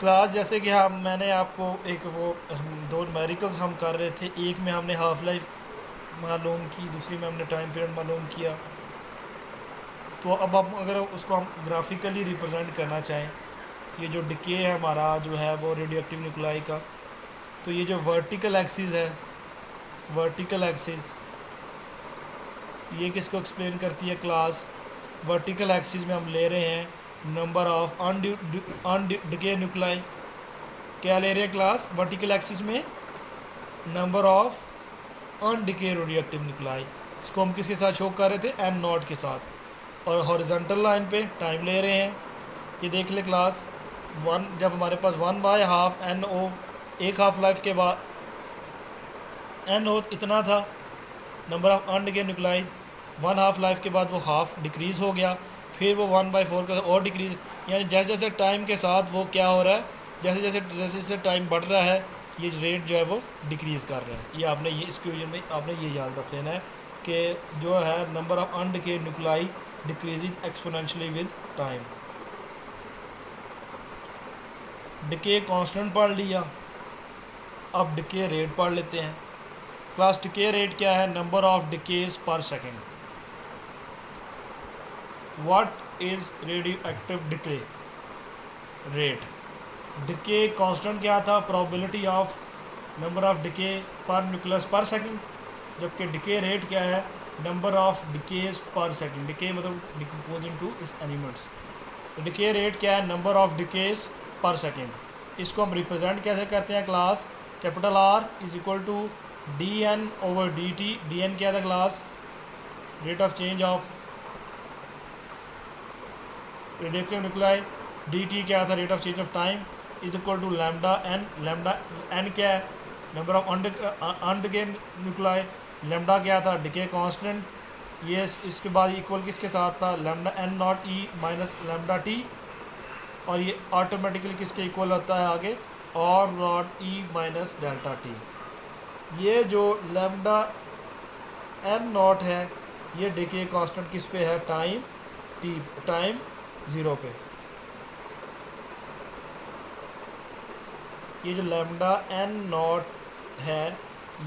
Class जैसे कि हम मैंने आपको एक वो दो न्यूमेरिकल्स हम कर रहे थे। एक में हमने हाफ लाइफ मालूम की, दूसरी में हमने टाइम पीरियड मालूम किया। तो अब हम अगर उसको हम ग्राफिकली रिप्रेजेंट करना चाहें, ये जो डिके है हमारा जो है वो रेडियो एक्टिव न्यूक्लाई का, तो ये जो वर्टिकल एक्सिस है, वर्टिकल एक्सिस ये किसको एक्सप्लेन करती है क्लास। वर्टिकल एक्सिस में हम ले रहे हैं नंबर ऑफ अनडिके न्यूक्लाई। क्या ले रहे हैं क्लास वर्टिकल एक्सिस में? Number of undecay radioactive nuclei. इसको हम किसके साथ शो कर रहे थे? एन नॉट के साथ। और हॉरिजॉन्टल लाइन पे टाइम ले रहे हैं। ये देख ले क्लास, वन जब हमारे पास 1/2 एन ओ, एक हाफ लाइफ के बाद एन ओ इतना था number of undecay nuclei. 1/2 life के बाद वो हाफ डिक्रीज़ हो गया, फिर वो 1/4 का और डिक्रीज। यानी जैसे जैसे टाइम के साथ वो क्या हो रहा है, जैसे जैसे टाइम बढ़ रहा है ये रेट जो है वो डिक्रीज़ कर रहा है। ये आपने ये इस क्वेश्चन में आपने ये याद रख लेना है कि जो है number of undecay nuclei decrease exponentially with time. Decay constant पढ़ लिया, अब डिके रेट पढ़ लेते हैं। क्लास डिके रेट क्या है? Number of decays per second. What is radioactive decay rate? Decay constant क्या था? Probability of number of decay per nucleus per second. जबकि डिके रेट क्या है? Number of decays per second. Decay मतलब decomposing to इस elements. तो decay rate क्या है? Number of decays per second. इसको हम रिप्रेजेंट कैसे करते हैं class? Capital R is equal to D N over D T. D N क्या था class? Rate of change of radioactive nuclei. D T क्या था? Rate of change of time is equal to lambda N. Lambda N क्या है? Number of undecay nuclei. Lambda क्या था? Decay constant. ये इसके बाद इक्वल किसके साथ था? Lambda N naught e minus lambda T. और ये ऑटोमेटिकली किसके इक्वल होता है आगे? और naught e minus delta T. ये जो लैम्डा एन नॉट है ये डिके कांस्टेंट किस पे है? टाइम टी, टाइम ज़ीरो पे। ये जो लैम्डा एन नॉट है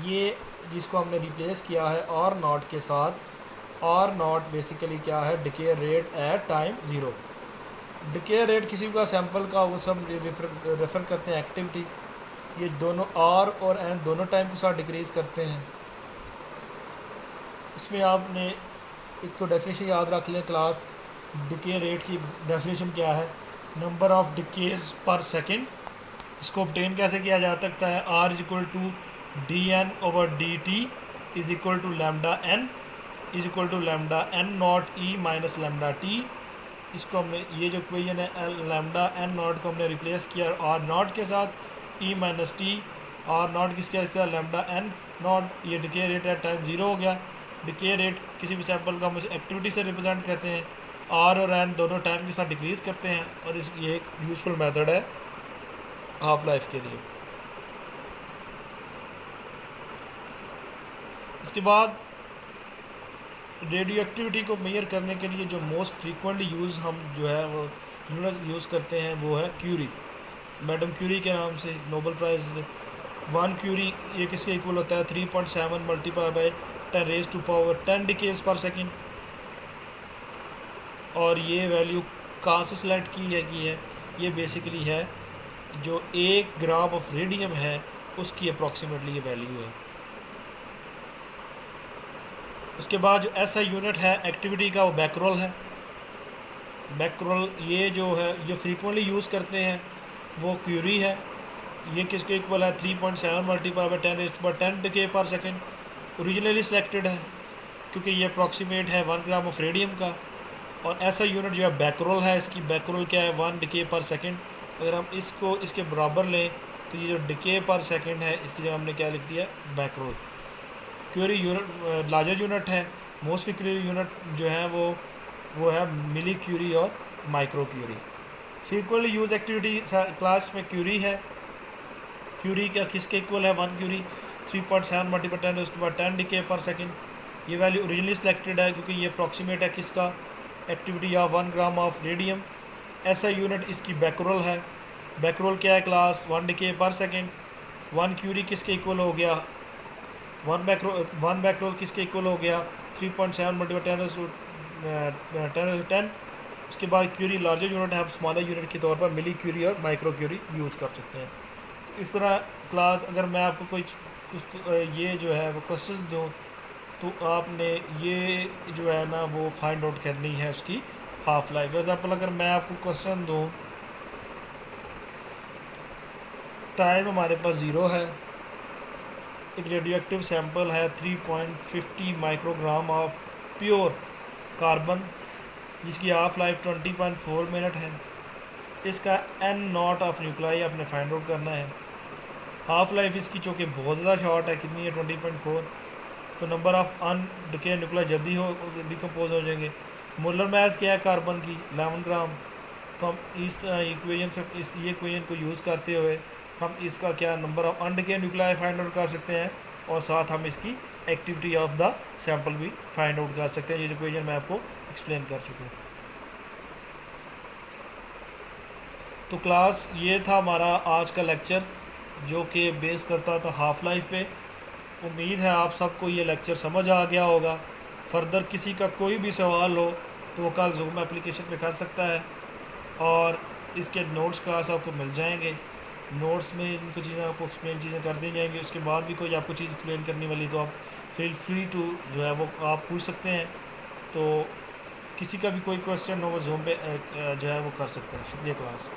ये जिसको हमने रिप्लेस किया है और नॉट के साथ। और नॉट बेसिकली क्या है? Decay rate at time zero. Decay rate किसी का सैंपल का वो सब रेफ़र करते हैं एक्टिविटी। ये दोनों आर और एन दोनों टाइम के साथ डिक्रीज़ करते हैं। इसमें आपने एक तो डेफिनेशन याद रख लें क्लास। डिके रेट की डेफिनेशन क्या है? Number of decays per second. इसको ऑब्टेन कैसे किया जा सकता है? R is equal to D N over D T is equal to lambda N is equal to lambda N naught e minus lambda T. इसको हमने ये जो इक्वेशन है लैम्डा एन नॉट को हमने रिप्लेस किया आर नॉट के साथ, e minus T. R naught किसके साथ? Lambda N naught. ये decay rate at time zero हो गया। डिके रेट किसी भी सैंपल का हम एक्टिविटी से रिप्रेजेंट करते हैं। आर और एन दोनों टाइम के साथ डिक्रीज़ करते हैं और ये एक यूज़फुल मेथड है हाफ लाइफ के लिए। इसके बाद रेडियो एक्टिविटी को मेजर करने के लिए जो मोस्ट फ्रीक्वेंटली यूज़ हम जो है वो यूनिट यूज़ करते हैं वो है क्यूरी। मैडम क्यूरी के नाम से नोबेल प्राइज़ 1 क्यूरी ये किसके इक्वल होता है? 3.7 multiply by 10 raise to power 10 decays per second. और ये वैल्यू कहाँ से सेलेक्ट की है? ये बेसिकली है जो 1 ग्राम ऑफ रेडियम है उसकी अप्रॉक्सीमेटली ये वैल्यू है। उसके बाद जो ऐसा यूनिट है एक्टिविटी का वो बैकरोल है। बैकरोल ये जो है जो फ्रीक्वेंटली यूज़ करते हैं वो क्यूरी है। ये किसके इक्वल है? 3.7 multiply by 10 raise to power 10 decay per second. Originally selected है क्योंकि ये अप्रॉक्सीमेट है 1 ग्राम ऑफ रेडियम का। और ऐसा यूनिट जो है बैकरोल है, इसकी बैकरोल क्या है? 1 डिके पर सेकेंड। अगर हम इसको इसके बराबर लें तो ये जो डिके पर सेकेंड है इसकी जगह हमने क्या लिख दिया? Becquerel. Curie unit larger unit है। मोस्ट फ्रीक्वेंटली यूनिट जो है वो है मिली क्यूरी और microcurie. Frequently use activity class में क्यूरी है। क्यूरी का किसके इक्वल है? 1 क्यूरी 3.7 मल्टीप्लाई 10 उसके बाद 10 डिके पर सेकेंड। ये वैल्यू ओरिजिनली सिलेक्टेड है क्योंकि ये अप्रॉक्सीमेट है किसका? Activity of 1 gram of radium. ऐसा यूनिट इसकी बैकरोल है। बैकरोल क्या है class, 1 decay per second. 1 Curie किसके इक्वल हो गया, 1 बैकरोल किसके इक्वल हो गया, 3.7 मल्टीप्लाई 10 उसके बाद क्यूरी लार्जर यूनिट है, आप स्मॉलर यूनिट के तौर पर मिली क्यूरी और माइक्रो क्यूरी यूज़ कर सकते हैं। तो इस तरह क्लास अगर मैं आपको कोई कुछ ये जो है वो क्वेश्चंस दूँ तो आपने ये जो है ना वो फाइंड आउट करनी है उसकी हाफ लाइफ। फॉर एग्जाम्पल अगर मैं आपको क्वेश्चन दूँ, टाइम हमारे पास ज़ीरो है, एक रेडियो एक्टिव सैंपल है 3.50 माइक्रोग्राम ऑफ प्योर कार्बन जिसकी हाफ लाइफ 20.4 मिनट है। इसका एन नॉट ऑफ न्यूक्लाई आपने फाइंड आउट करना है। हाफ लाइफ इसकी चूँकि बहुत ज़्यादा शॉर्ट है, कितनी है 20.4, तो नंबर ऑफ अनडिके न्यूक्लाई जल्दी हो डिकम्पोज हो जाएंगे। मोलर मास क्या है कार्बन की, 11 ग्राम। तो हम इस इक्वेशन से ये इक्वेशन को यूज़ करते हुए हम इसका क्या number of undecay nuclei find out कर सकते हैं और साथ हम इसकी एक्टिविटी ऑफ द सैंपल भी फाइंड आउट कर सकते हैं। ये इक्वेशन मैं आपको एक्सप्लेन कर चुका हूँ। तो क्लास ये था हमारा आज का लेक्चर जो कि बेस करता था हाफ लाइफ पे। उम्मीद है आप सबको ये लेक्चर समझ आ गया होगा। फर्दर किसी का कोई भी सवाल हो तो वो कल जूम एप्लीकेशन पे कर सकता है और इसके नोट्स क्लास आपको मिल जाएंगे। नोट्स में इनको चीज़ें आपको एक्सप्लेन चीज़ें कर दी जाएंगी। उसके बाद भी कोई आपको चीज़ एक्सप्लेन करनी वाली तो आप फील फ्री टू जो है वो आप पूछ सकते हैं। तो किसी का भी कोई क्वेश्चन हो वो जूम पे जो है वो कर सकते हैं। शुक्रिया क्लास।